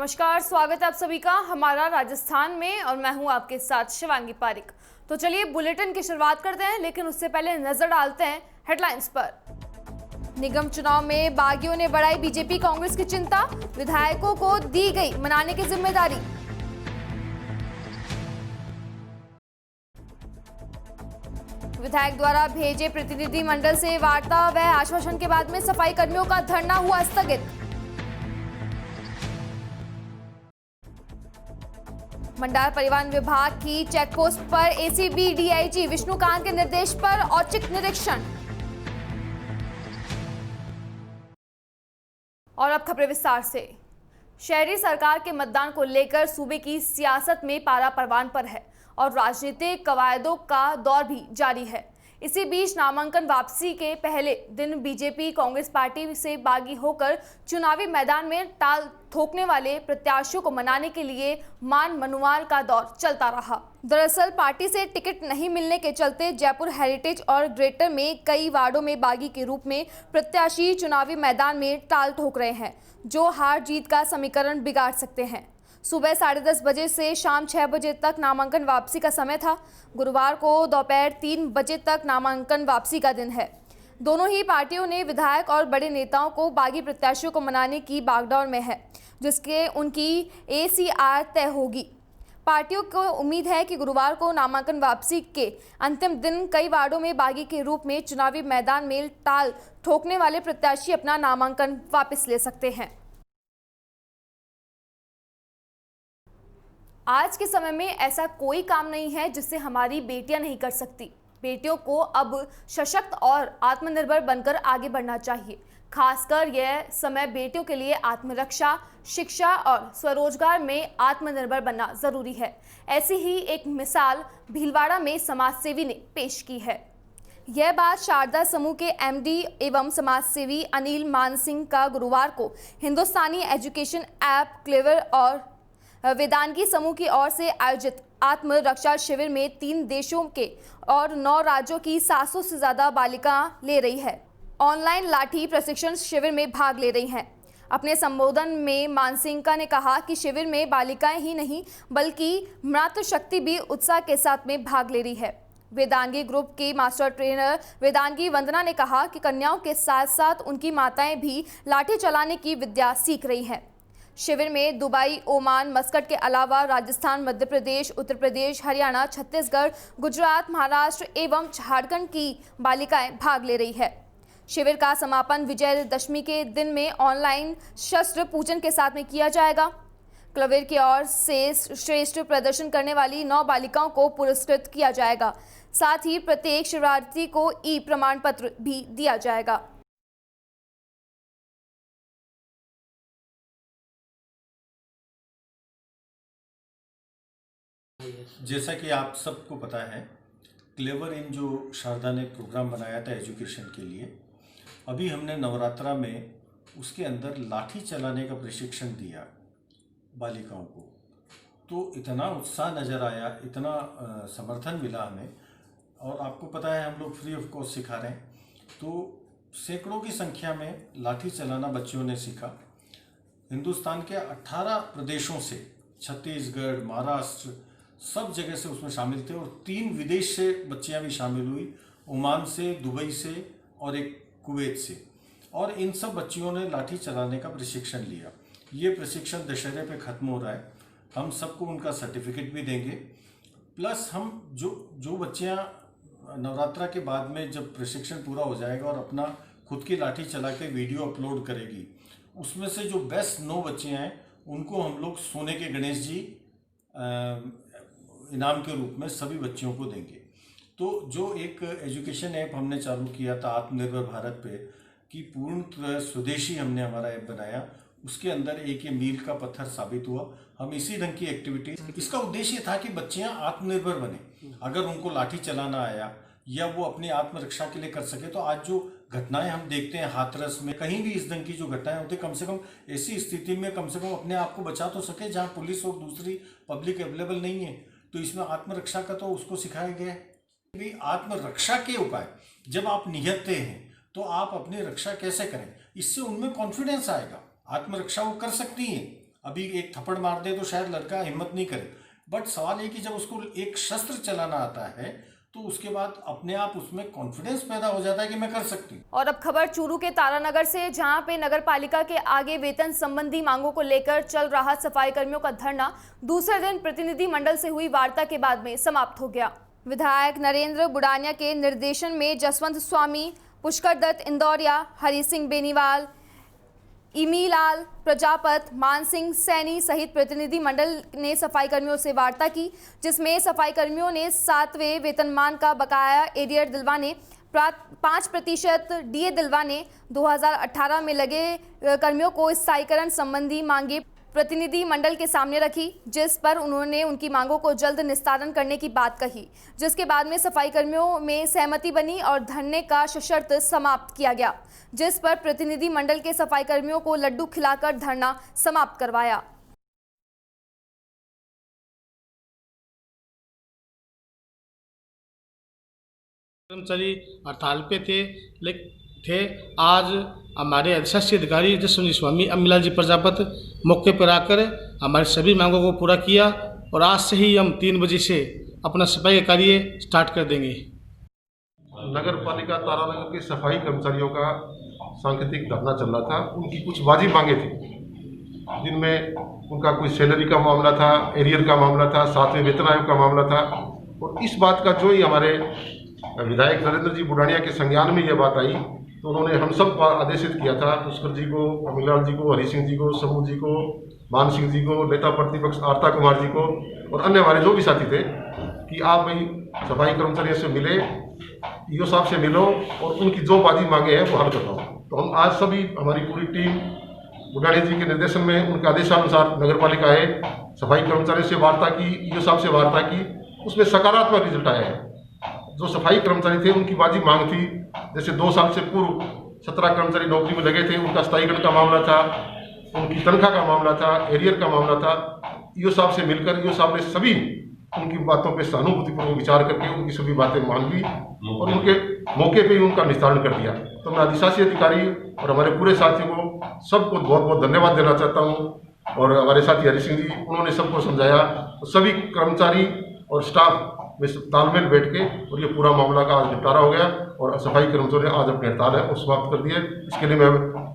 नमस्कार, स्वागत है आप सभी का हमारा राजस्थान में और मैं हूं आपके साथ शिवांगी पारिक। तो चलिए बुलेटिन की शुरुआत करते हैं, लेकिन उससे पहले नजर डालते हैं हेडलाइंस पर। निगम चुनाव में बागियों ने बढ़ाई बीजेपी कांग्रेस की चिंता, विधायकों को दी गई मनाने की जिम्मेदारी। विधायक द्वारा भेजे प्रतिनिधि मंडल से वार्ता व आश्वासन के बाद में सफाई कर्मियों का धरना हुआ स्थगित। मंडार परिवहन विभाग की चेकपोस्ट पर एसीबी डीआईजी विष्णुकांत के निर्देश पर औचक निरीक्षण। और अब खबरें विस्तार से। शहरी सरकार के मतदान को लेकर सूबे की सियासत में पारा परवान पर है और राजनीतिक कवायदों का दौर भी जारी है। इसी बीच नामांकन वापसी के पहले दिन बीजेपी कांग्रेस पार्टी से बागी होकर चुनावी मैदान में टाल ठोकने वाले प्रत्याशियों को मनाने के लिए मान मनुवाल का दौर चलता रहा। दरअसल पार्टी से टिकट नहीं मिलने के चलते जयपुर हेरिटेज और ग्रेटर में कई वार्डों में बागी के रूप में प्रत्याशी चुनावी मैदान में टाल ठोक रहे हैं, जो हार जीत का समीकरण बिगाड़ सकते हैं। सुबह 10:30 बजे से शाम 6 बजे तक नामांकन वापसी का समय था। गुरुवार को दोपहर 3 बजे तक नामांकन वापसी का दिन है। दोनों ही पार्टियों ने विधायक और बड़े नेताओं को बागी प्रत्याशियों को मनाने की बागडोर में है, जिसके उनकी एसीआर तय होगी। पार्टियों को उम्मीद है कि गुरुवार को नामांकन वापसी के अंतिम दिन कई वार्डों में बागी के रूप में चुनावी मैदान में टाल ठोकने वाले प्रत्याशी अपना नामांकन वापस ले सकते हैं। आज के समय में ऐसा कोई काम नहीं है जिससे हमारी बेटियां नहीं कर सकती। बेटियों को अब सशक्त और आत्मनिर्भर बनकर आगे बढ़ना चाहिए। खासकर यह समय बेटियों के लिए आत्मरक्षा, शिक्षा और स्वरोजगार में आत्मनिर्भर बनना जरूरी है। ऐसी ही एक मिसाल भीलवाड़ा में समाजसेवी ने पेश की है। यह बात शारदा समूह के एमडी एवं समाजसेवी अनिल मानसिंह का गुरुवार को हिंदुस्तानी एजुकेशन ऐप क्लेवर और वेदांगी समूह की ओर से आयोजित आत्म रक्षा शिविर में 3 देशों के और 9 राज्यों की 700 से ज्यादा बालिका ले रही है। ऑनलाइन लाठी प्रशिक्षण शिविर में भाग ले रही हैं। अपने संबोधन में मानसिंह ने कहा कि शिविर में बालिकाएं ही नहीं बल्कि मातृशक्ति भी उत्साह के साथ में भाग ले रही है। वेदांगी ग्रुप की मास्टर ट्रेनर वेदांगी वंदना ने कहा कि कन्याओं के साथ साथ उनकी माताएं भी लाठी चलाने की विद्या सीख रही हैं। शिविर में दुबई, ओमान, मस्कट के अलावा राजस्थान, मध्य प्रदेश, उत्तर प्रदेश, हरियाणा, छत्तीसगढ़, गुजरात, महाराष्ट्र एवं झारखंड की बालिकाएं भाग ले रही है। शिविर का समापन विजयदशमी के दिन में ऑनलाइन शस्त्र पूजन के साथ में किया जाएगा। क्लवेर की ओर से श्रेष्ठ प्रदर्शन करने वाली 9 बालिकाओं को पुरस्कृत किया जाएगा। साथ ही प्रत्येक शिवरात्रि को ई प्रमाण पत्र भी दिया जाएगा। जैसा कि आप सबको पता है, क्लेवर इन जो शारदा ने प्रोग्राम बनाया था एजुकेशन के लिए, अभी हमने नवरात्रा में उसके अंदर लाठी चलाने का प्रशिक्षण दिया बालिकाओं को। तो इतना उत्साह नज़र आया, इतना समर्थन मिला हमें। और आपको पता है हम लोग फ्री ऑफ कॉस्ट सिखा रहे हैं, तो सैकड़ों की संख्या में लाठी चलाना बच्चियों ने सीखा। हिंदुस्तान के 18 प्रदेशों से, छत्तीसगढ़, महाराष्ट्र, सब जगह से उसमें शामिल थे और 3 विदेश से बच्चियां भी शामिल हुई, ओमान से, दुबई से और एक कुवैत से। और इन सब बच्चियों ने लाठी चलाने का प्रशिक्षण लिया। ये प्रशिक्षण दशहरे पे ख़त्म हो रहा है। हम सबको उनका सर्टिफिकेट भी देंगे। प्लस हम जो बच्चियां नवरात्रा के बाद में जब प्रशिक्षण पूरा हो जाएगा और अपना खुद की लाठी चला के वीडियो अपलोड करेगी, उसमें से जो बेस्ट 9 बच्चियाँ हैं उनको हम लोग सोने के गणेश जी इनाम के रूप में सभी बच्चियों को देंगे। तो जो एक एजुकेशन ऐप हमने चालू किया था आत्मनिर्भर भारत पे, कि पूर्ण स्वदेशी हमने हमारा ऐप बनाया, उसके अंदर एक ये मील का पत्थर साबित हुआ। हम इसी ढंग की एक्टिविटी, इसका उद्देश्य था कि बच्चियां आत्मनिर्भर बने। अगर उनको लाठी चलाना आया या वो अपनी आत्मरक्षा के लिए कर सके, तो आज जो घटनाएं हम देखते हैं हाथरस में, कहीं भी इस ढंग की जो घटनाएं होती, कम से कम ऐसी स्थिति में कम से कम अपने आप को बचा तो सके जहां पुलिस और दूसरी पब्लिक अवेलेबल नहीं है। तो इसमें आत्मरक्षा का तो उसको सिखाया गया है। भी आत्मरक्षा के उपाय जब आप निहत्ते हैं तो आप अपनी रक्षा कैसे करें, इससे उनमें कॉन्फिडेंस आएगा। आत्मरक्षा वो कर सकती हैं अभी एक थप्पड़ मार दे तो शायद लड़का हिम्मत नहीं करे, बट सवाल ये कि जब उसको एक शस्त्र चलाना आता है तो उसके बाद अपने आप उसमें कॉन्फिडेंस पैदा हो जाता है कि मैं कर सकती हूँ। और अब खबर चूरू के तारानगर से, जहां पे नगर पालिका के आगे वेतन संबंधी मांगों को लेकर चल रहा सफाई कर्मियों का धरना दूसरे दिन प्रतिनिधि मंडल से हुई वार्ता के बाद में समाप्त हो गया। विधायक नरेंद्र बुडानिया के निर्देशन में जसवंत स्वामी, पुष्कर दत्त इंदौरिया, हरि सिंह बेनीवाल, इमीलाल प्रजापत, मान सिंह सैनी सहित प्रतिनिधि मंडल ने सफाई कर्मियों से वार्ता की, जिसमें सफाई कर्मियों ने 7वें वेतनमान का बकाया एरियर दिलवाने, 5% डीए दिलवाने, 2018 में लगे कर्मियों को स्थायीकरण संबंधी मांगे प्रतिनिधि मंडल के सामने रखी, जिस पर उन्होंने उनकी मांगों को जल्द निस्तारण करने की बात कही, जिसके बाद में सफाई कर्मियों में सहमति बनी और धरने का सशर्त समाप्त किया गया, जिस पर प्रतिनिधि मंडल के सफाई कर्मियों को लड्डू खिलाकर धरना समाप्त करवाया। कर्मचारी हड़ताल पे थे। आज हमारे अधिशासी अधिकारी जसवंत स्वामी, अम्बिलाल जी प्रजापत मौके पर आकर हमारी सभी मांगों को पूरा किया और आज से ही हम 3 बजे से अपना सफाई का कार्य स्टार्ट कर देंगे। नगर पालिका तारानगर के सफाई कर्मचारियों का सांकेतिक धरना चल रहा था। उनकी कुछ वाजिब मांगे थी, जिनमें उनका कोई सैलरी का मामला था, एरियर का मामला था, 7वें वेतन आयोग का मामला था। और इस बात का जो ही हमारे विधायक नरेंद्र जी बुडानिया के संज्ञान में ये बात आई तो उन्होंने हम सब आदेशित किया था, पुष्कर जी को, अमिलाल जी को, हरि सिंह जी को, समूह जी को, मान सिंह जी को, नेता प्रतिपक्ष आरता कुमार जी को और अन्य हमारे जो भी साथी थे कि आप भाई सफाई कर्मचारियों से मिले, ईओ साहब से मिलो और उनकी जो वाजिब मांगे हैं वो हल करवाओ। तो हम आज सभी हमारी पूरी टीम बुडानिया जी के निर्देशन में उनके आदेशानुसार नगर पालिका आए, सफाई कर्मचारियों से वार्ता की, ईओ साहब से वार्ता की, उसमें सकारात्मक रिजल्ट आया है। जो सफाई कर्मचारी थे उनकी वाजिब मांग थी, जैसे 2 साल से पूर्व 17 कर्मचारी नौकरी में लगे थे, उनका स्थायीकरण का मामला था, उनकी तनख्वाह का मामला था, एरियर का मामला था। ईओ साहब से मिलकर ईओ साहब ने सभी उनकी बातों पर सहानुभूतिपूर्वक विचार करके उनकी सभी बातें मान ली और उनके मौके पर ही उनका निस्तारण कर दिया। तो मैं अधिशासी अधिकारी और हमारे पूरे साथियों को सबको बहुत बहुत धन्यवाद देना चाहता हूँ। और हमारे साथी हरि सिंह जी, उन्होंने सबको समझाया, तो सभी कर्मचारी और स्टाफ में तालमेल बैठ के और ये पूरा मामला का आज निपटारा हो गया और सफाई कर्मचारियों ने आज अपनी हड़ताल है वो समाप्त कर दिए। इसके लिए मैं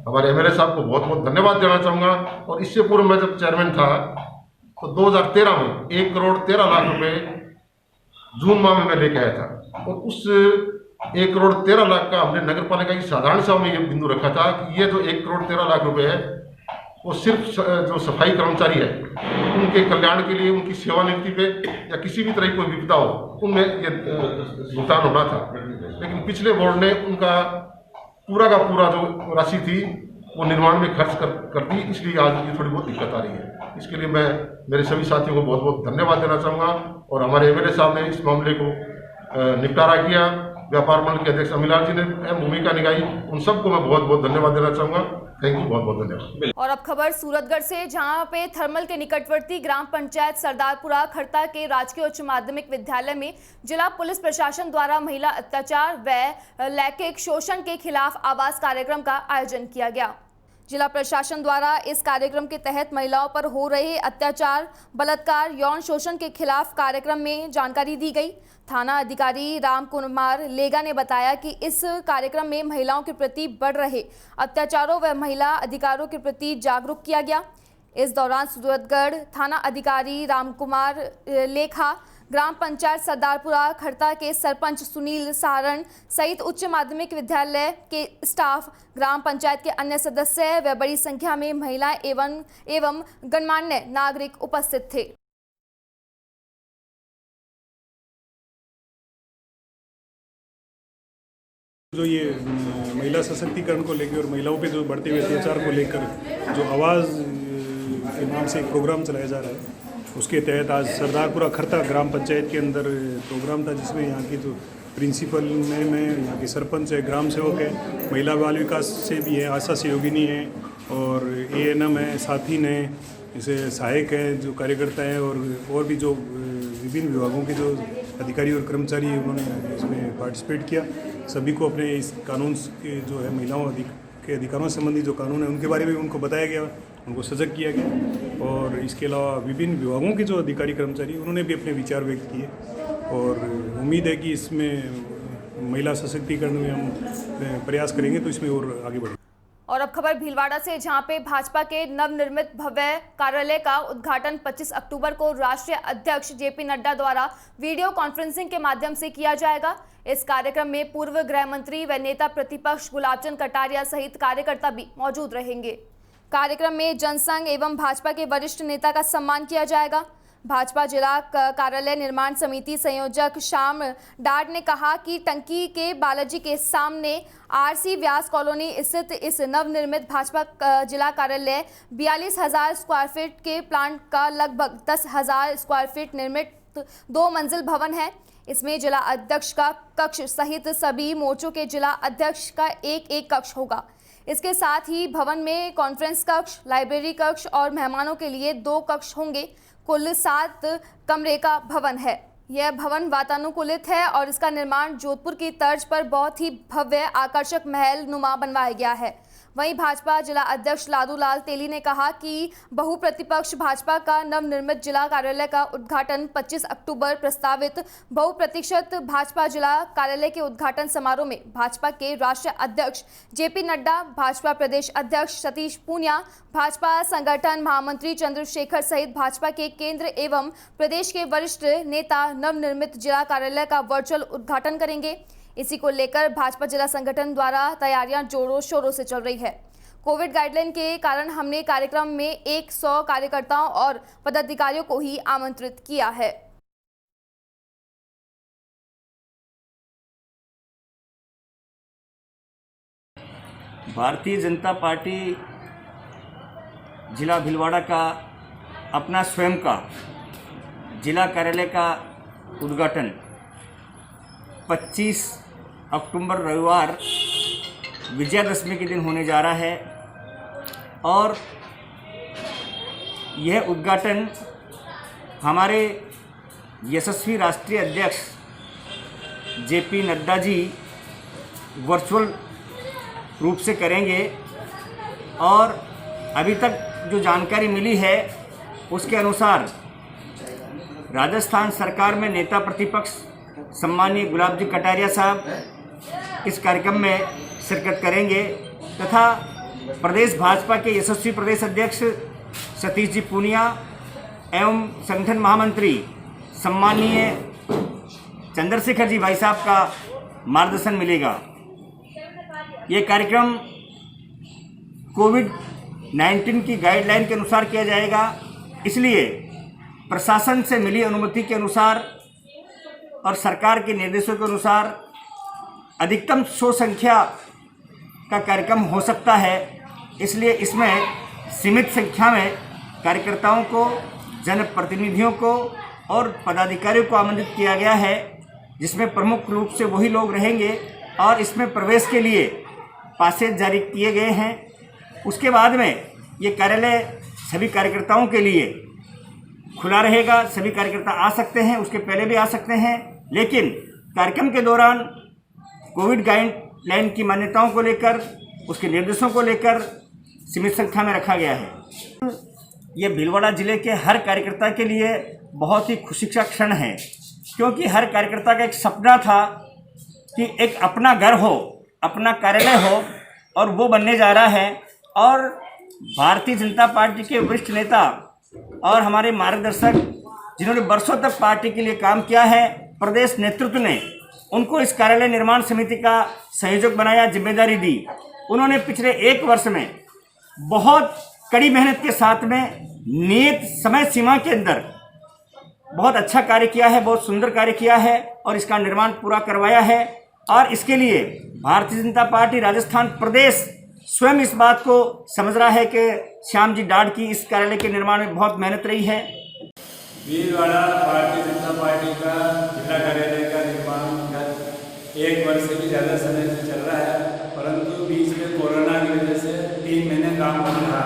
हमारे एमएलए साहब को बहुत बहुत धन्यवाद देना चाहूँगा। और इससे पूर्व मैं जब चेयरमैन था तो 2013 में 1 करोड़ 13 लाख रुपए जून माह में मैं लेके आया था और उस 1 करोड़ 13 लाख का हमने नगर पालिका की साधारण सभा में ये बिंदु रखा था कि ये जो 1 करोड़ 13 लाख रुपए है वो सिर्फ जो सफाई कर्मचारी है उनके कल्याण के लिए, उनकी सेवानिवृत्ति पे या किसी भी तरह की कोई विपदा हो उनमें ये भुगतान होना था। लेकिन पिछले बोर्ड ने उनका पूरा का पूरा जो राशि थी वो निर्माण में खर्च कर दी, इसलिए आज ये थोड़ी बहुत दिक्कत आ रही है। इसके लिए मैं मेरे सभी साथियों को बहुत बहुत धन्यवाद देना चाहूँगा और हमारे एमएलए साहब ने इस मामले को निपटारा किया, व्यापार मंडल के अध्यक्ष अमिलाल जी ने अहम भूमिका निभाई, उन सबको मैं बहुत बहुत धन्यवाद देना चाहूँगा। थैंक यू, बहुत बहुत धन्यवाद। और अब खबर सूरतगढ़ से, जहां पे थर्मल के निकटवर्ती ग्राम पंचायत सरदारपुरा खड़ता के राजकीय उच्च माध्यमिक विद्यालय में जिला पुलिस प्रशासन द्वारा महिला अत्याचार व लैंगिक शोषण के खिलाफ आवाज कार्यक्रम का आयोजन किया गया। जिला प्रशासन द्वारा इस कार्यक्रम के तहत महिलाओं पर हो रहे अत्याचार, बलात्कार, यौन शोषण के खिलाफ कार्यक्रम में जानकारी दी गई। थाना अधिकारी राम कुमार लेगा ने बताया कि इस कार्यक्रम में महिलाओं के प्रति बढ़ रहे अत्याचारों व महिला अधिकारों के प्रति जागरूक किया गया। इस दौरान सूरतगढ़ थाना अधिकारी राम कुमार लेखा, ग्राम पंचायत सरदारपुरा खड़ता के सरपंच सुनील सारण सहित उच्च माध्यमिक विद्यालय के स्टाफ, ग्राम पंचायत के अन्य सदस्य व बड़ी संख्या में महिलाएं एवं गणमान्य नागरिक उपस्थित थे। जो ये महिला सशक्तिकरण को लेकर और महिलाओं पे जो बढ़ते हुए अत्याचार को लेकर जो आवाज़ के नाम से एक प्रोग्राम चलाया जा रहा है, उसके तहत आज सरदारपुरा खड़ता ग्राम पंचायत के अंदर प्रोग्राम था, जिसमें यहाँ की जो प्रिंसिपल मैं यहाँ के सरपंच है, ग्राम सेवक है, महिला बाल विकास से भी है, आशा सहयोगिनी है और ANM है, साथी ने जैसे सहायक हैं, जो कार्यकर्ता हैं और भी जो विभिन्न विभागों के जो अधिकारी और कर्मचारी हैं, उन्होंने इसमें पार्टिसिपेट किया। सभी को अपने इस कानून के जो है महिलाओं के अधिकारों संबंधी जो कानून है उनके बारे में उनको बताया गया, उनको सजग किया गया। और इसके अलावा विभिन्न विभागों के जो अधिकारी कर्मचारी उन्होंने भी अपने विचार व्यक्त किए और उम्मीद है कि इसमें महिला सशक्तिकरण में हम प्रयास करेंगे तो इसमें और आगे बढ़ेंगे। और अब खबर भीलवाड़ा से, जहां पे भाजपा के नवनिर्मित भव्य कार्यालय का उद्घाटन 25 अक्टूबर को राष्ट्रीय अध्यक्ष जेपी नड्डा द्वारा वीडियो कॉन्फ्रेंसिंग के माध्यम से किया जाएगा। इस कार्यक्रम में पूर्व गृह मंत्री व नेता प्रतिपक्ष गुलाबचंद कटारिया सहित कार्यकर्ता भी मौजूद रहेंगे। कार्यक्रम में जनसंघ एवं भाजपा के वरिष्ठ नेता का सम्मान किया जाएगा। भाजपा जिला कार्यालय निर्माण समिति संयोजक श्याम डाड ने कहा कि टंकी के बालाजी के सामने आरसी व्यास कॉलोनी स्थित इस नवनिर्मित भाजपा जिला कार्यालय 42,000 स्क्वायर फीट के प्लांट का लगभग 10,000 स्क्वायर फीट निर्मित 2 मंजिल भवन है। इसमें जिला अध्यक्ष का कक्ष सहित सभी मोर्चों के जिला अध्यक्ष का एक कक्ष होगा। इसके साथ ही भवन में कॉन्फ्रेंस कक्ष, लाइब्रेरी कक्ष और मेहमानों के लिए 2 कक्ष होंगे। कुल 7 कमरे का भवन है। यह भवन वातानुकूलित है और इसका निर्माण जोधपुर की तर्ज पर बहुत ही भव्य आकर्षक महल नुमा बनवाया गया है। वहीं भाजपा जिला अध्यक्ष लादूलाल तेली ने कहा कि बहुप्रतिपक्ष भाजपा का नवनिर्मित जिला कार्यालय का उद्घाटन 25 अक्टूबर प्रस्तावित बहुप्रतीक्षित भाजपा जिला कार्यालय के उद्घाटन समारोह में भाजपा के राष्ट्रीय अध्यक्ष जेपी नड्डा, भाजपा प्रदेश अध्यक्ष सतीश पूनिया, भाजपा संगठन महामंत्री चंद्रशेखर सहित भाजपा के केंद्र एवं प्रदेश के वरिष्ठ नेता नवनिर्मित जिला कार्यालय का वर्चुअल उद्घाटन करेंगे। इसी को लेकर भाजपा जिला संगठन द्वारा तैयारियां जोरों शोरों से चल रही है। कोविड गाइडलाइन के कारण हमने कार्यक्रम में 100 कार्यकर्ताओं और पदाधिकारियों को ही आमंत्रित किया है। भारतीय जनता पार्टी जिला भीलवाड़ा का अपना स्वयं का जिला कार्यालय का उद्घाटन 25 अक्टूबर रविवार विजयादशमी के दिन होने जा रहा है और यह उद्घाटन हमारे यशस्वी राष्ट्रीय अध्यक्ष जेपी नड्डा जी वर्चुअल रूप से करेंगे। और अभी तक जो जानकारी मिली है उसके अनुसार राजस्थान सरकार में नेता प्रतिपक्ष सम्मानीय गुलाबजी कटारिया साहब इस कार्यक्रम में शिरकत करेंगे तथा प्रदेश भाजपा के यशस्वी प्रदेश अध्यक्ष सतीश जी पूनिया एवं संगठन महामंत्री सम्मानीय चंद्रशेखर जी भाई साहब का मार्गदर्शन मिलेगा। ये कार्यक्रम कोविड-19 की गाइडलाइन के अनुसार किया जाएगा, इसलिए प्रशासन से मिली अनुमति के अनुसार और सरकार के निर्देशों के अनुसार अधिकतम 100 संख्या का कार्यक्रम हो सकता है। इसलिए इसमें सीमित संख्या में कार्यकर्ताओं को, जनप्रतिनिधियों को और पदाधिकारियों को आमंत्रित किया गया है, जिसमें प्रमुख रूप से वही लोग रहेंगे और इसमें प्रवेश के लिए पासेज जारी किए गए हैं। उसके बाद में ये कार्यालय सभी कार्यकर्ताओं के लिए खुला रहेगा। सभी कार्यकर्ता आ सकते हैं, उसके पहले भी आ सकते हैं, लेकिन कार्यक्रम के दौरान कोविड गाइडलाइन की मान्यताओं को लेकर, उसके निर्देशों को लेकर सीमित संख्या में रखा गया है। ये भीलवाड़ा जिले के हर कार्यकर्ता के लिए बहुत ही खुशी का क्षण है, क्योंकि हर कार्यकर्ता का एक सपना था कि एक अपना घर हो, अपना कार्यालय हो, और वो बनने जा रहा है। और भारतीय जनता पार्टी के वरिष्ठ नेता और हमारे मार्गदर्शक जिन्होंने वर्षों तक पार्टी के लिए काम किया है, प्रदेश नेतृत्व ने उनको इस कार्यालय निर्माण समिति का संयोजक बनाया, जिम्मेदारी दी। उन्होंने पिछले 1 वर्ष में बहुत कड़ी मेहनत के साथ में नियत समय सीमा के अंदर बहुत अच्छा कार्य किया है, बहुत सुंदर कार्य किया है और इसका निर्माण पूरा करवाया है। और इसके लिए भारतीय जनता पार्टी राजस्थान प्रदेश स्वयं इस बात को समझ रहा है कि श्याम जी डाड की इस कार्यालय के निर्माण में बहुत मेहनत रही है। भीलवाड़ा भारतीय जनता पार्टी का जिला कार्यालय का निर्माण 1 वर्ष से भी ज़्यादा समय से चल रहा है, परंतु बीच में कोरोना की वजह से 3 महीने काम बंद रहा,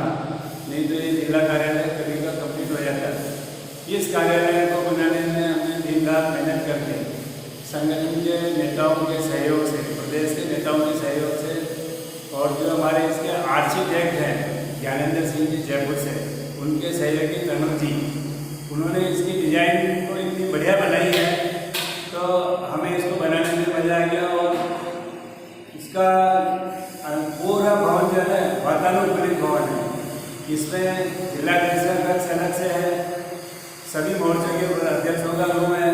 नहीं तो ये जिला कार्यालय कभी का कंप्लीट हो जाता है। इस कार्यालय को बनाने में हमने दिन रात मेहनत करके संगठन के नेताओं के सहयोग से, प्रदेश के नेताओं के सहयोग से, और जो हमारे इसके आर्किटेक्ट हैं ज्ञानेंद्र सिंह जी जयपुर से, उनके सहयोगी कनक जी, उन्होंने इसकी डिजाइन को इतनी बढ़िया बनाई है, तो हमें इसको बनाने में मज़ा आ गया। और इसका पूरा भवन जो है वातानुकूलित भवन है। इसमें जिला कलेक्टर अलग से है, सभी मोर्चों के अध्यक्षों का रूम है,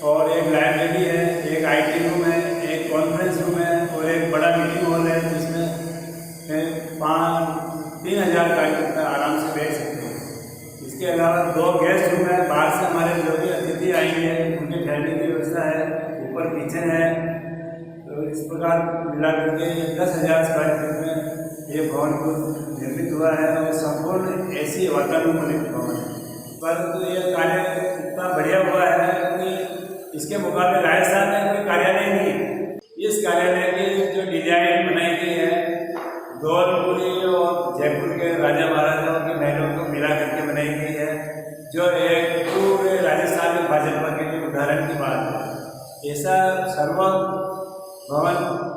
और एक लाइब्रेरी है, एक IT रूम है, एक कॉन्फ्रेंस रूम है, और एक बड़ा मीटिंग हॉल है जिसमें 3,000 कार्यकर्ता आराम से बैठ सकते हैं। इसके अलावा 2 गेस्ट रूम है, बाहर से हमारे जो भी अतिथि आएंगे उनके ठहरने की व्यवस्था है, ऊपर किचन है। तो इस प्रकार मिला करके 10,000 स्क्वायर फीट में ये भवन को निर्मित हुआ है, और संपूर्ण ऐसी वातानुकूलित भवन है। परंतु ये कार्य इतना बढ़िया हुआ है कि इसके मुकाबले राजस्थान में कोई कार्यालय नहीं है। इस कार्यालय की जो डिजाइन बनाई गई है धौलपुरी और जयपुर के राजा महाराजाओं के महलों को मिला करके बनाई गई है, जो एक पूरे राजस्थान में भाजपा के लिए उदाहरण की बात है। ऐसा सर्व भवन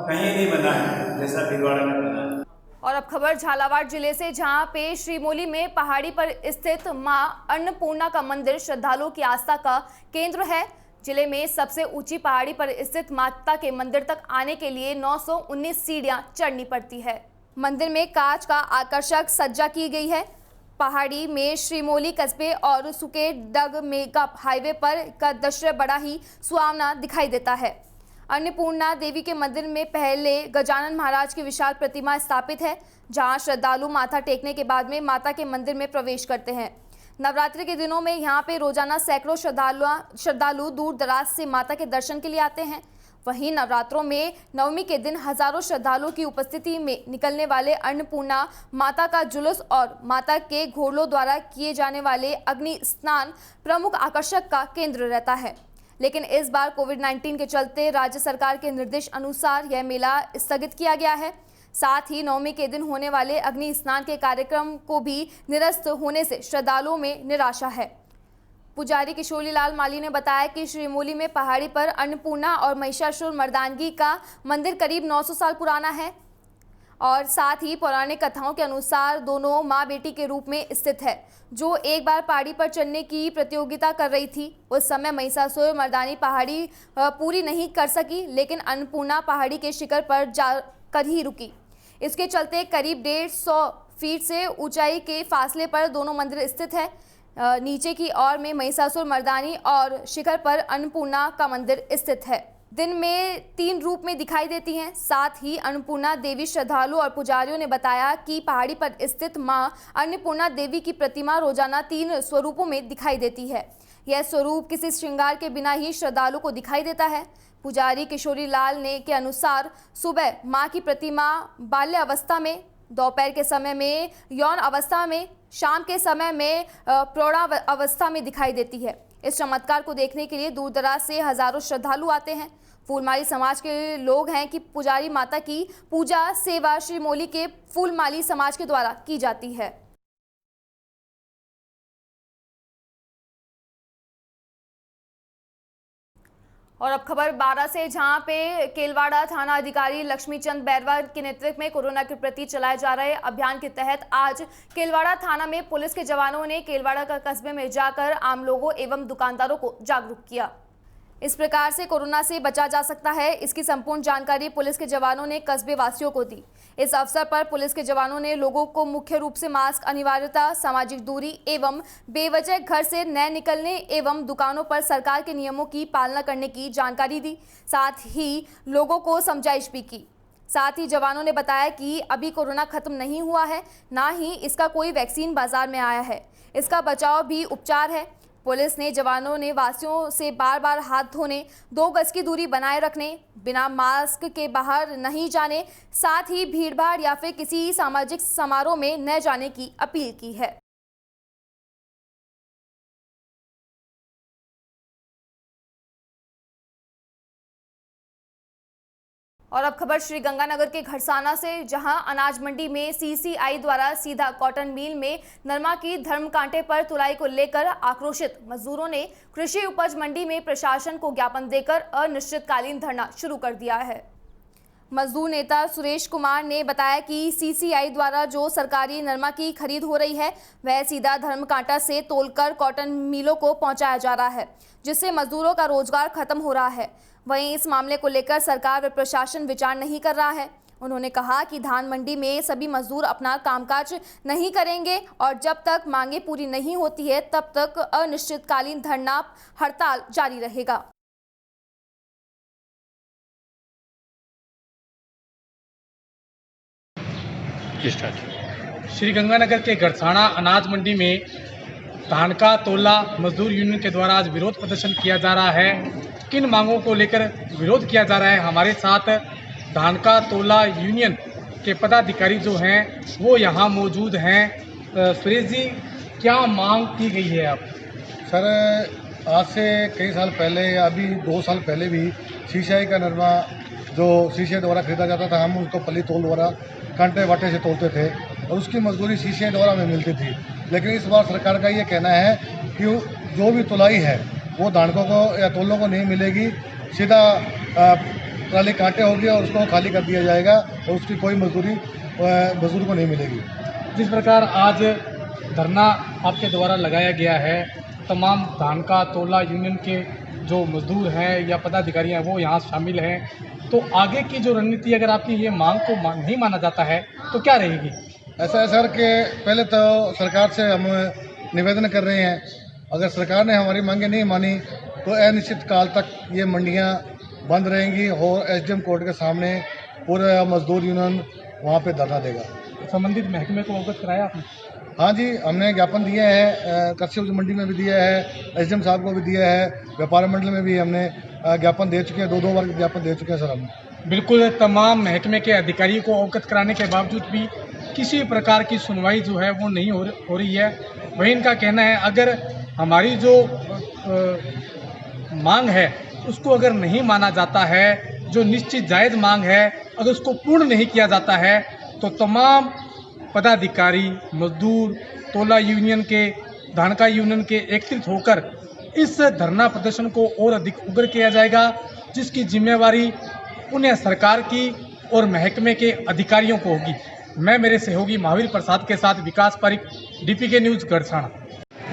कहीं नहीं बना है जैसा भीलवाड़ा में बना है। और अब खबर झालावाड़ जिले से, जहां पे श्रीमोली में पहाड़ी पर स्थित मां अन्नपूर्णा का मंदिर श्रद्धालुओं की आस्था का केंद्र है। जिले में सबसे ऊंची पहाड़ी पर स्थित माता के मंदिर तक आने के लिए 919 सीढ़ियां चढ़नी पड़ती है। मंदिर में कांच का आकर्षक सज्जा की गई है। पहाड़ी में श्रीमोली कस्बे और सुकेडग मेगा हाईवे पर का दृश्य बड़ा ही सुहावना दिखाई देता है। अन्नपूर्णा देवी के मंदिर में पहले गजानन महाराज की विशाल प्रतिमा स्थापित है, जहां श्रद्धालु माथा टेकने के बाद में माता के मंदिर में प्रवेश करते हैं। नवरात्रि के दिनों में यहां पे रोजाना सैकड़ों श्रद्धालु दूर दराज से माता के दर्शन के लिए आते हैं। वहीं नवरात्रों में नवमी के दिन हजारों श्रद्धालुओं की उपस्थिति में निकलने वाले अन्नपूर्णा माता का जुलूस और माता के घोड़ों द्वारा किए जाने वाले अग्नि स्नान प्रमुख आकर्षक का केंद्र रहता है। लेकिन इस बार कोविड-19 के चलते राज्य सरकार के निर्देश अनुसार यह मेला स्थगित किया गया है। साथ ही नवमी के दिन होने वाले अग्नि स्नान के कार्यक्रम को भी निरस्त होने से श्रद्धालुओं में निराशा है। पुजारी किशोरी लाल माली ने बताया कि श्रीमोली में पहाड़ी पर अन्नपूर्णा और महिषासुर मर्दानगी का मंदिर करीब 900 साल पुराना है, और साथ ही पौराणिक कथाओं के अनुसार दोनों माँ बेटी के रूप में स्थित है, जो एक बार पहाड़ी पर चढ़ने की प्रतियोगिता कर रही थी। उस समय महिषासुर मर्दानी पहाड़ी पूरी नहीं कर सकी, लेकिन अन्नपूर्णा पहाड़ी के शिखर पर जाकर ही रुकी। इसके चलते करीब 150 फीट से ऊंचाई के फासले पर दोनों मंदिर स्थित है। नीचे की ओर में महिषासुर मर्दानी और शिखर पर अन्नपूर्णा का मंदिर स्थित है। दिन में 3 रूप में दिखाई देती हैं। साथ ही अन्नपूर्णा देवी श्रद्धालु और पुजारियों ने बताया कि पहाड़ी पर स्थित मां अन्नपूर्णा देवी की प्रतिमा रोजाना 3 स्वरूपों में दिखाई देती है। यह स्वरूप किसी श्रृंगार के बिना ही श्रद्धालु को दिखाई देता है। पुजारी किशोरी लाल ने के अनुसार सुबह मां की प्रतिमा बाल्य अवस्था में, दोपहर के समय में यौन अवस्था में, शाम के समय में प्रौढ़ा अवस्था में दिखाई देती है। इस चमत्कार को देखने के लिए दूर दराज से हजारों श्रद्धालु आते हैं। फूलमाली समाज के लोग हैं कि पुजारी माता की पूजा सेवा श्रीमोली के फूलमाली समाज के द्वारा की जाती है। और अब खबर 12 से, जहां पे केलवाड़ा थाना अधिकारी लक्ष्मीचंद बैरवा के नेतृत्व में कोरोना के प्रति चलाए जा रहे अभियान के तहत आज केलवाड़ा थाना में पुलिस के जवानों ने केलवाड़ा का कस्बे में जाकर आम लोगों एवं दुकानदारों को जागरूक किया। इस प्रकार से कोरोना से बचा जा सकता है, इसकी संपूर्ण जानकारी पुलिस के जवानों ने कस्बे वासियों को दी। इस अवसर पर पुलिस के जवानों ने लोगों को मुख्य रूप से मास्क अनिवार्यता, सामाजिक दूरी एवं बेवजह घर से न निकलने एवं दुकानों पर सरकार के नियमों की पालना करने की जानकारी दी। साथ ही लोगों को समझाइश भी की। साथ ही जवानों ने बताया कि अभी कोरोना खत्म नहीं हुआ है, ना ही इसका कोई वैक्सीन बाजार में आया है। इसका बचाव भी उपचार है। पुलिस ने जवानों ने वासियों से बार बार हाथ धोने, 2 गज की दूरी बनाए रखने, बिना मास्क के बाहर नहीं जाने, साथ ही भीड़भाड़ या फिर किसी सामाजिक समारोह में न जाने की अपील की है। और अब खबर श्री गंगानगर के घरसाना से, जहां अनाज मंडी में CCI द्वारा सीधा कॉटन मिल में नरमा की धर्म कांटे पर तुलाई को लेकर आक्रोशित मजदूरों ने कृषि उपज मंडी में प्रशासन को ज्ञापन देकर अनिश्चितकालीन धरना शुरू कर दिया है। मजदूर नेता सुरेश कुमार ने बताया कि सीसीआई द्वारा जो सरकारी नरमा की खरीद हो रही है वह सीधा धर्मकांटा से तोलकर कॉटन मिलों को पहुंचाया जा रहा है, जिससे मजदूरों का रोजगार खत्म हो रहा है। वहीं इस मामले को लेकर सरकार व प्रशासन विचार नहीं कर रहा है। उन्होंने कहा कि धान मंडी में सभी मजदूर अपना कामकाज नहीं करेंगे और जब तक मांगे पूरी नहीं होती है तब तक अनिश्चितकालीन धरना हड़ताल जारी रहेगा। श्री गंगानगर के गड़साना अनाज मंडी में धान का तोला मजदूर यूनियन के द्वारा आज विरोध प्रदर्शन किया जा रहा है। किन मांगों को लेकर विरोध किया जा रहा है, हमारे साथ धान का तोला यूनियन के पदाधिकारी जो हैं वो यहाँ मौजूद हैं। सुरेश जी, क्या मांग की गई है आप? सर, आज से कई साल पहले या अभी 2 साल पहले भी सीसीआई का नरमा जो सीसीआई द्वारा खरीदा जाता था, हम उसको पल्ली तोल द्वारा कांटे वाटे से तोलते थे और उसकी मजदूरी सीसीआई द्वारा हमें मिलती थी। लेकिन इस बार सरकार का ये कहना है कि जो भी तुलाई है वो धानकों को या तोलों को नहीं मिलेगी, सीधा ट्राली कांटे होगी और उसको खाली कर दिया जाएगा और उसकी कोई मजदूरी मजदूर को नहीं मिलेगी। जिस प्रकार आज धरना आपके द्वारा लगाया गया है, तमाम धान का तोला यूनियन के जो मजदूर हैं या पदाधिकारी हैं वो यहाँ शामिल हैं, तो आगे की जो रणनीति अगर आपकी ये मांग को नहीं माना जाता है तो क्या रहेगी? ऐसा है सर कि पहले तो सरकार से हम निवेदन कर रहे हैं, अगर सरकार ने हमारी मांगें नहीं मानी तो अनिश्चित काल तक ये मंडियां बंद रहेंगी और एसडीएम कोर्ट के सामने पूरा मजदूर यूनियन वहाँ पे धरना देगा। संबंधित महकमे को अवगत कराया आपने? हाँ जी, हमने ज्ञापन दिया है, कृषि मंडी में भी दिया है, एसडीएम साहब को भी दिया है, व्यापार मंडल में भी हमने ज्ञापन दे चुके हैं, 2 बार ज्ञापन दे चुके हैं सर हम। बिल्कुल, तमाम महकमे के अधिकारियों को अवगत कराने के बावजूद भी किसी प्रकार की सुनवाई जो है वो नहीं हो रही है। वही इनका कहना है अगर हमारी जो मांग है उसको अगर नहीं माना जाता है, जो निश्चित जायज़ मांग है अगर उसको पूर्ण नहीं किया जाता है तो तमाम पदाधिकारी, मजदूर, तोला यूनियन के, धानका यूनियन के एकत्रित होकर इस धरना प्रदर्शन को और अधिक उग्र किया जाएगा, जिसकी जिम्मेवारी उन्हें सरकार की और महकमे के अधिकारियों को होगी। मैं मेरे सहयोगी महावीर प्रसाद के साथ विकास पारिक, डीपीके न्यूज़, गड़साना।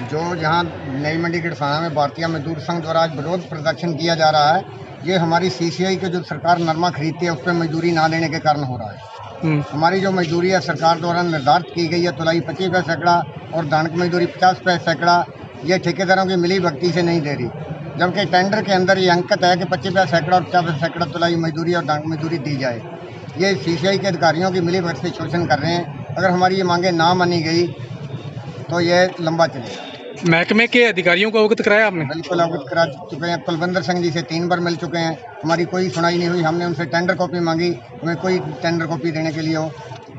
जो यहाँ नई मंडी गड़साना में भारतीय मजदूर संघ द्वारा आज विरोध प्रदर्शन किया जा रहा है, ये हमारी सीसीआई के जो सरकार नरमा खरीदती है उस पर मजदूरी ना देने के कारण हो रहा है। हमारी जो मजदूरी है सरकार द्वारा निर्धारित की गई है, तुलाई 25 रुपये सैकड़ा और धान की मजदूरी 50 रुपये सैकड़ा, ये ठेकेदारों की मिली भगती से नहीं दे रही, जबकि टेंडर के अंदर ये अंकित है कि 25 रुपये सैकड़ा और 50 रुपये सैकड़ा तुलाई मजदूरी और धान की मजदूरी दी जाए। ये सीसीआई के अधिकारियों की मिली भगत से शोषण कर रहे हैं। अगर हमारी ये मांगें ना मानी गई तो ये लंबा चलेगा। महकमे के अधिकारियों को अवगत कराया आपने? बिल्कुल अवगत करा चुके हैं। कुलविंदर सिंह जी से 3 बार मिल चुके हैं, हमारी कोई सुनाई नहीं हुई। हमने उनसे टेंडर कॉपी मांगी, हमें कोई टेंडर कॉपी देने के लिए वो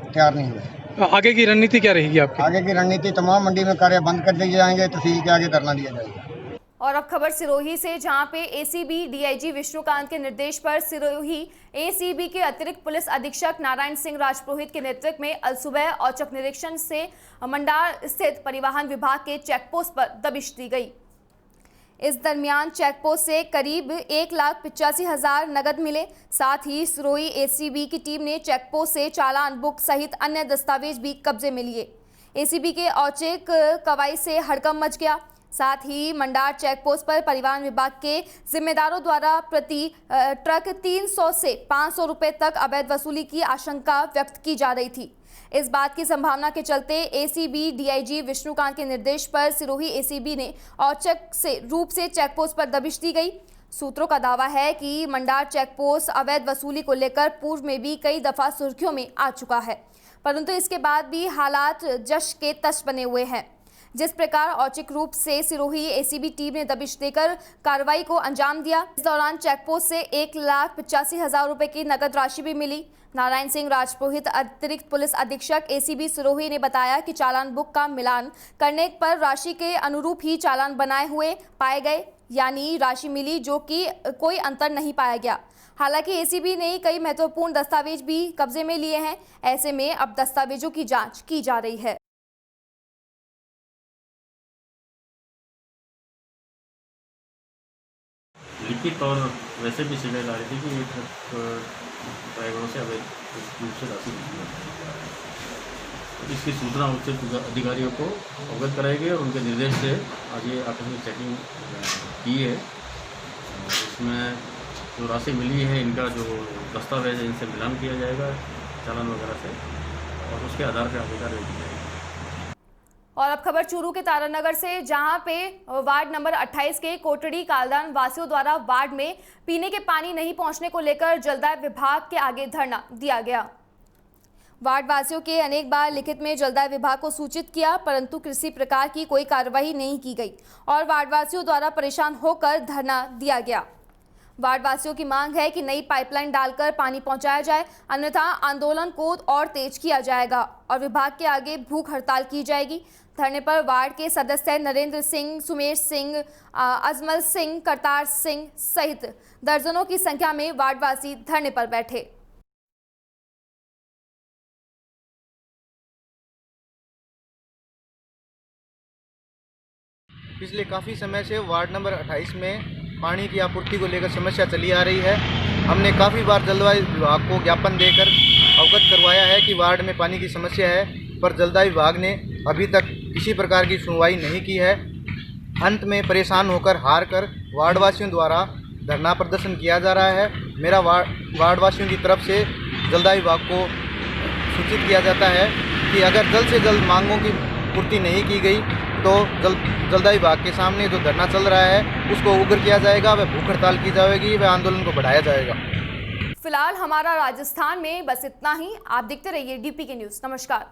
तैयार नहीं हुए। आगे की रणनीति क्या रहेगी आपकी? आगे की रणनीति तमाम मंडी में कार्य बंद कर दिए जाएंगे, तहसील के आगे धरना दिया जाएगा। और अब खबर सिरोही से, जहां पे एसीबी डीआईजी विष्णुकांत के निर्देश पर सिरोही एसीबी के अतिरिक्त पुलिस अधीक्षक नारायण सिंह राजपुरोहित के नेतृत्व में अलसुबह औचक निरीक्षण से मंडार स्थित परिवहन विभाग के चेकपोस्ट पर दबिश दी गई। इस दरमियान चेकपोस्ट से करीब 1,85,000 नगद मिले। साथ ही सिरोही एसीबी की टीम ने चेकपोस्ट से चालान बुक सहित अन्य दस्तावेज भी कब्जे में लिए। एसीबी के औचक कार्रवाई से हड़कंप मच गया। साथ ही मंडार चेकपोस्ट पर परिवहन विभाग के जिम्मेदारों द्वारा प्रति ट्रक 300 से 500 रुपए तक अवैध वसूली की आशंका व्यक्त की जा रही थी। इस बात की संभावना के चलते एसीबी डीआईजी विष्णुकांत के निर्देश पर सिरोही एसीबी ने औचक से रूप से चेकपोस्ट पर दबिश दी गई। सूत्रों का दावा है कि मंडार चेकपोस्ट अवैध वसूली को लेकर पूर्व में भी कई दफा सुर्खियों में आ चुका है, परंतु इसके बाद भी हालात जश के तश बने हुए हैं। जिस प्रकार औचक रूप से सिरोही एसीबी टीम ने दबिश देकर कार्रवाई को अंजाम दिया, इस दौरान चेकपोस्ट से 1,85,000 रुपए की नकद राशि भी मिली। नारायण सिंह राजपुरोहित अतिरिक्त पुलिस अधीक्षक एसीबी सिरोही ने बताया कि चालान बुक का मिलान करने पर राशि के अनुरूप ही चालान बनाए हुए पाए गए, यानी राशि मिली जो कि कोई अंतर नहीं पाया गया। हालांकि एसीबी ने कई महत्वपूर्ण दस्तावेज भी कब्जे में लिए हैं। ऐसे में अब दस्तावेजों की जांच की जा रही है। लिखित और वैसे भी शिकायत आ रही थी कि एक ड्राइवरों से अवैध रूप से राशि वसूली जा रहा है। तो इसकी सूचना उच्च अधिकारियों को अवगत कराई गई और उनके निर्देश से आज ये आकस्मिक चेकिंग की है। इसमें जो राशि मिली है इनका जो दस्तावेज है इनसे मिलान किया जाएगा चालान वगैरह से और उसके आधार पर आगे कार्रवाई की जाएगी। और अब खबर चूरू के तारानगर से, जहां पे वार्ड नंबर 28 के कोटड़ी कालदान वासियों द्वारा वार्ड में पीने के पानी नहीं पहुंचने को लेकर जलदाय विभाग के आगे धरना दिया गया। वार्ड वासियों के अनेक बार लिखित में जलदाय विभाग को सूचित किया, परंतु किसी प्रकार की कोई कार्रवाई नहीं की गई और वार्ड वासियों द्वारा परेशान होकर धरना दिया गया। वार्ड वासियों की मांग है कि नई पाइपलाइन डालकर पानी पहुंचाया जाए, अन्यथा आंदोलन को और तेज किया जाएगा और विभाग के आगे भूख हड़ताल की जाएगी। धरने पर वार्ड के सदस्य नरेंद्र सिंह, सुमेश सिंह, अजमल सिंह, करतार सिंह सहित दर्जनों की संख्या में वार्डवासी धरने पर बैठे। पिछले काफ़ी समय से वार्ड नंबर 28 में पानी की आपूर्ति को लेकर समस्या चली आ रही है। हमने काफ़ी बार जलदाय विभाग को ज्ञापन देकर अवगत करवाया है कि वार्ड में पानी की समस्या है, पर जलदाय विभाग ने अभी तक किसी प्रकार की सुनवाई नहीं की है। अंत में परेशान होकर हार कर वार्डवासियों द्वारा धरना प्रदर्शन किया जा रहा है। मेरा वार्डवासियों की तरफ से जलदाय विभाग को सूचित किया जाता है कि अगर जल्द से जल्द मांगों की पूर्ति नहीं की गई तो जलदाय विभाग के सामने जो धरना चल रहा है उसको उग्र किया जाएगा, वह भूख हड़ताल की जाएगी, वह आंदोलन को बढ़ाया जाएगा। फिलहाल हमारा राजस्थान में बस इतना ही। आप देखते रहिए DPK न्यूज़। नमस्कार।